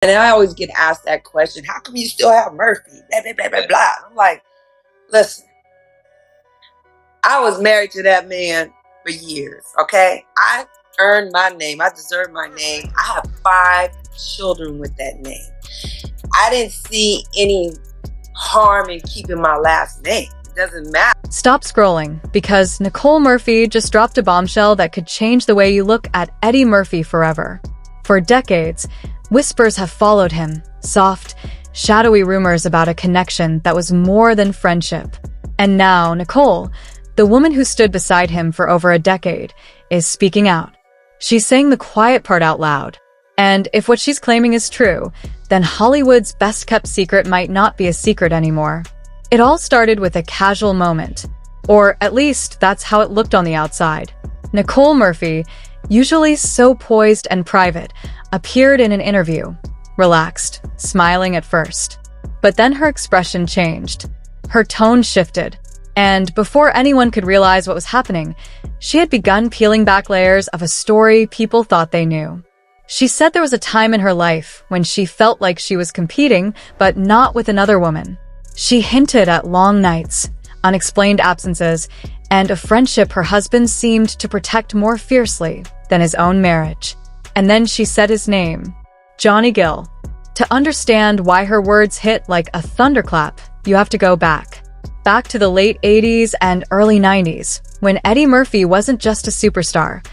And I always get asked that question, how come you still have Murphy? Blah, blah, blah, blah, blah. I'm like, listen, I was married to that man for years, okay? I earned my name. I deserve my name. I have 5 children with that name. I didn't see any harm in keeping my last name. It doesn't matter. Stop scrolling, because Nicole Murphy just dropped a bombshell that could change the way you look at Eddie Murphy forever. For decades, whispers have followed him, soft, shadowy rumors about a connection that was more than friendship. And now, Nicole, the woman who stood beside him for over a decade, is speaking out. She's saying the quiet part out loud. And if what she's claiming is true, then Hollywood's best-kept secret might not be a secret anymore. It all started with a casual moment. Or at least, that's how it looked on the outside. Nicole Murphy, usually so poised and private, appeared in an interview, relaxed, smiling at first. But then her expression changed. Her tone shifted. And before anyone could realize what was happening, she had begun peeling back layers of a story people thought they knew. She said there was a time in her life when she felt like she was competing, but not with another woman. She hinted at long nights, unexplained absences, and a friendship her husband seemed to protect more fiercely than his own marriage. And then she said his name, Johnny Gill. To understand why her words hit like a thunderclap, you have to go back to the late 80s and early 90s, when Eddie Murphy wasn't just a superstar.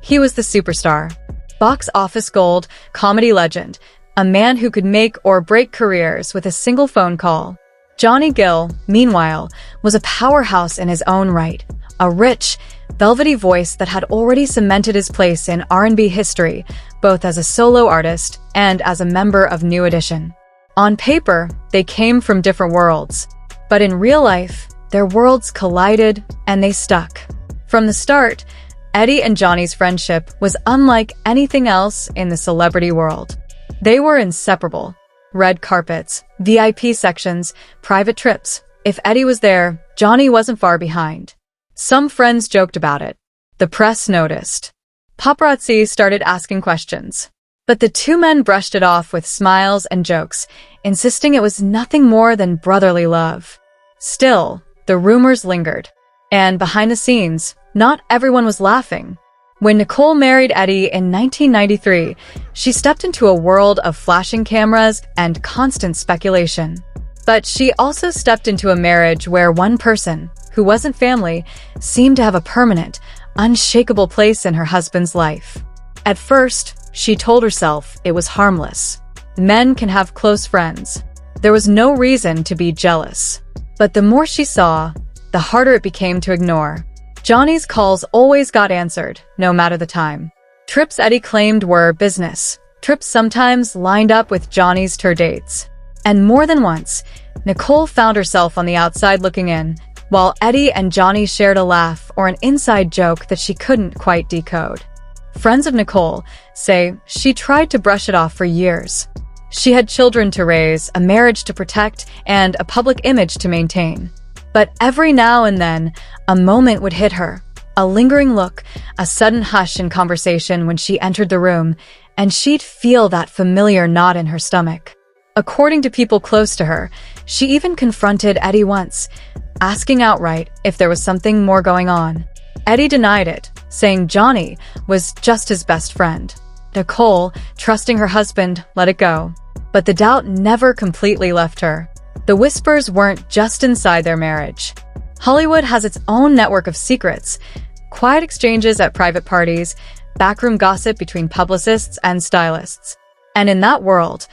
He was the superstar. Box office gold, comedy legend, a man who could make or break careers with a single phone call. Johnny Gill, meanwhile, was a powerhouse in his own right, a rich, velvety voice that had already cemented his place in R&B history, both as a solo artist and as a member of New Edition. On paper, they came from different worlds, but in real life, their worlds collided and they stuck. From the start, Eddie and Johnny's friendship was unlike anything else in the celebrity world. They were inseparable. Red carpets, VIP sections, private trips. If Eddie was there, Johnny wasn't far behind. Some friends joked about it. The press noticed. Paparazzi started asking questions. But the two men brushed it off with smiles and jokes, insisting it was nothing more than brotherly love. Still, the rumors lingered. And behind the scenes, not everyone was laughing. When Nicole married Eddie in 1993, she stepped into a world of flashing cameras and constant speculation. But she also stepped into a marriage where one person, who wasn't family, seemed to have a permanent, unshakable place in her husband's life. At first, she told herself it was harmless. Men can have close friends. There was no reason to be jealous. But the more she saw, the harder it became to ignore. Johnny's calls always got answered, no matter the time. Trips Eddie claimed were business. Trips sometimes lined up with Johnny's tour dates. And more than once, Nicole found herself on the outside looking in, while Eddie and Johnny shared a laugh or an inside joke that she couldn't quite decode. Friends of Nicole say she tried to brush it off for years. She had children to raise, a marriage to protect, and a public image to maintain. But every now and then, a moment would hit her. A lingering look, a sudden hush in conversation when she entered the room, and she'd feel that familiar knot in her stomach. According to people close to her, she even confronted Eddie once, asking outright if there was something more going on. Eddie denied it, saying Johnny was just his best friend. Nicole, trusting her husband, let it go. But the doubt never completely left her. The whispers weren't just inside their marriage. Hollywood has its own network of secrets, quiet exchanges at private parties, backroom gossip between publicists and stylists. And in that world,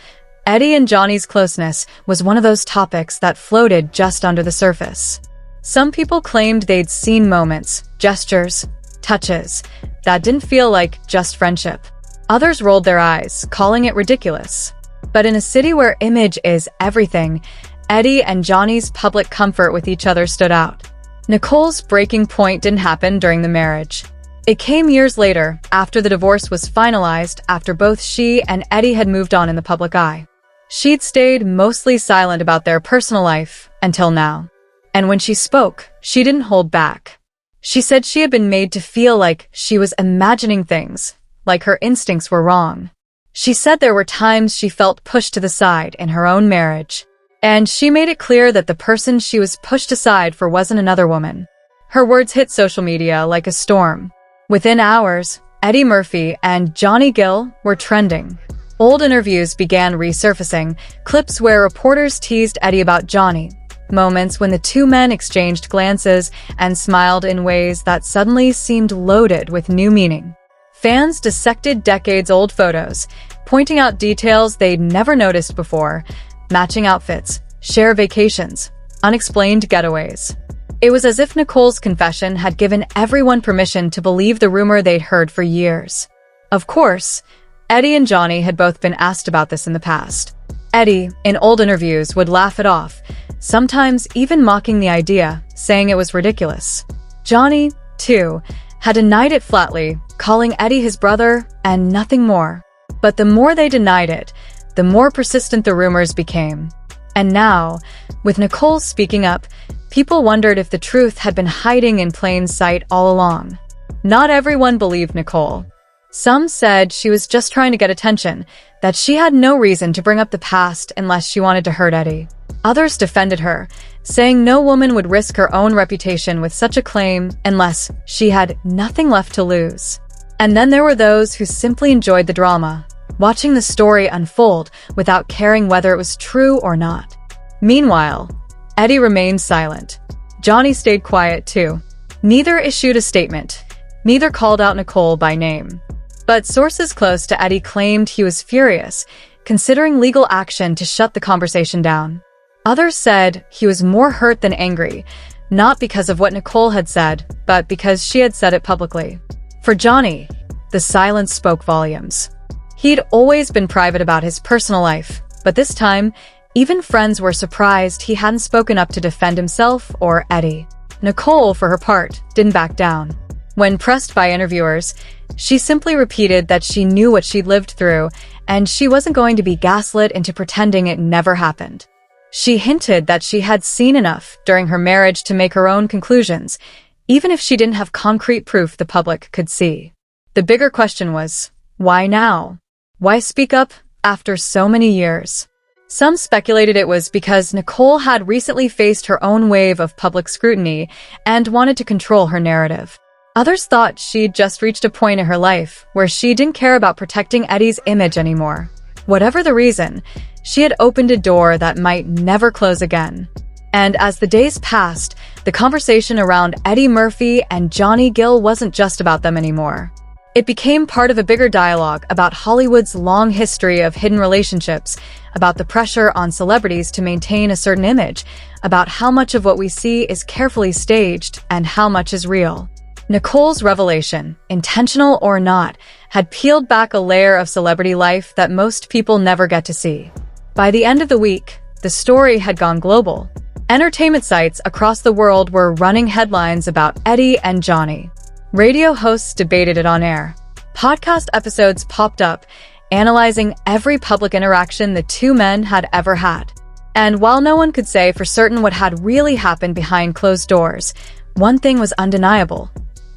Eddie and Johnny's closeness was one of those topics that floated just under the surface. Some people claimed they'd seen moments, gestures, touches, that didn't feel like just friendship. Others rolled their eyes, calling it ridiculous. But in a city where image is everything, Eddie and Johnny's public comfort with each other stood out. Nicole's breaking point didn't happen during the marriage. It came years later, after the divorce was finalized, after both she and Eddie had moved on in the public eye. She'd stayed mostly silent about their personal life until now. And when she spoke, she didn't hold back. She said she had been made to feel like she was imagining things, like her instincts were wrong. She said there were times she felt pushed to the side in her own marriage, and she made it clear that the person she was pushed aside for wasn't another woman. Her words hit social media like a storm. Within hours, Eddie Murphy and Johnny Gill were trending. Old interviews began resurfacing, clips where reporters teased Eddie about Johnny, moments when the two men exchanged glances and smiled in ways that suddenly seemed loaded with new meaning. Fans dissected decades-old photos, pointing out details they'd never noticed before: matching outfits, shared vacations, unexplained getaways. It was as if Nicole's confession had given everyone permission to believe the rumor they'd heard for years. Of course, Eddie and Johnny had both been asked about this in the past. Eddie, in old interviews, would laugh it off, sometimes even mocking the idea, saying it was ridiculous. Johnny, too, had denied it flatly, calling Eddie his brother and nothing more. But the more they denied it, the more persistent the rumors became. And now, with Nicole speaking up, people wondered if the truth had been hiding in plain sight all along. Not everyone believed Nicole. Some said she was just trying to get attention, that she had no reason to bring up the past unless she wanted to hurt Eddie. Others defended her, saying no woman would risk her own reputation with such a claim unless she had nothing left to lose. And then there were those who simply enjoyed the drama, watching the story unfold without caring whether it was true or not. Meanwhile, Eddie remained silent. Johnny stayed quiet too. Neither issued a statement. Neither called out Nicole by name. But sources close to Eddie claimed he was furious, considering legal action to shut the conversation down. Others said he was more hurt than angry, not because of what Nicole had said, but because she had said it publicly. For Johnny, the silence spoke volumes. He'd always been private about his personal life, but this time, even friends were surprised he hadn't spoken up to defend himself or Eddie. Nicole, for her part, didn't back down. When pressed by interviewers, she simply repeated that she knew what she'd lived through, and she wasn't going to be gaslit into pretending it never happened. She hinted that she had seen enough during her marriage to make her own conclusions, even if she didn't have concrete proof the public could see. The bigger question was, why now? Why speak up after so many years? Some speculated it was because Nicole had recently faced her own wave of public scrutiny and wanted to control her narrative. Others thought she'd just reached a point in her life where she didn't care about protecting Eddie's image anymore. Whatever the reason, she had opened a door that might never close again. And as the days passed, the conversation around Eddie Murphy and Johnny Gill wasn't just about them anymore. It became part of a bigger dialogue about Hollywood's long history of hidden relationships, about the pressure on celebrities to maintain a certain image, about how much of what we see is carefully staged and how much is real. Nicole's revelation, intentional or not, had peeled back a layer of celebrity life that most people never get to see. By the end of the week, the story had gone global. Entertainment sites across the world were running headlines about Eddie and Johnny. Radio hosts debated it on air. Podcast episodes popped up, analyzing every public interaction the two men had ever had. And while no one could say for certain what had really happened behind closed doors, one thing was undeniable.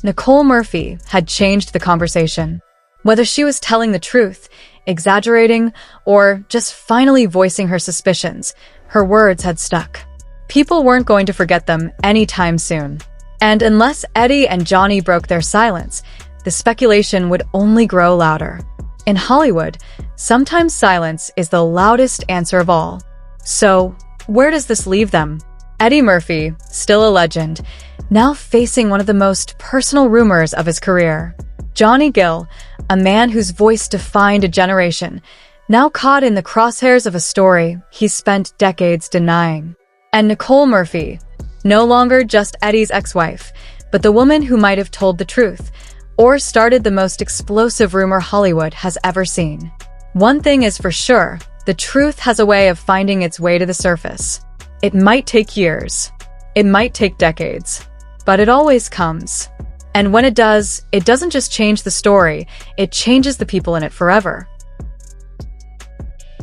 Nicole Murphy had changed the conversation. Whether she was telling the truth, exaggerating, or just finally voicing her suspicions, her words had stuck. People weren't going to forget them anytime soon. And unless Eddie and Johnny broke their silence, the speculation would only grow louder. In Hollywood, sometimes silence is the loudest answer of all. So, where does this leave them? Eddie Murphy, still a legend, now facing one of the most personal rumors of his career. Johnny Gill, a man whose voice defined a generation, now caught in the crosshairs of a story he spent decades denying. And Nicole Murphy, no longer just Eddie's ex-wife, but the woman who might have told the truth, or started the most explosive rumor Hollywood has ever seen. One thing is for sure, the truth has a way of finding its way to the surface. It might take years. It might take decades. But it always comes. And when it does, it doesn't just change the story, it changes the people in it forever.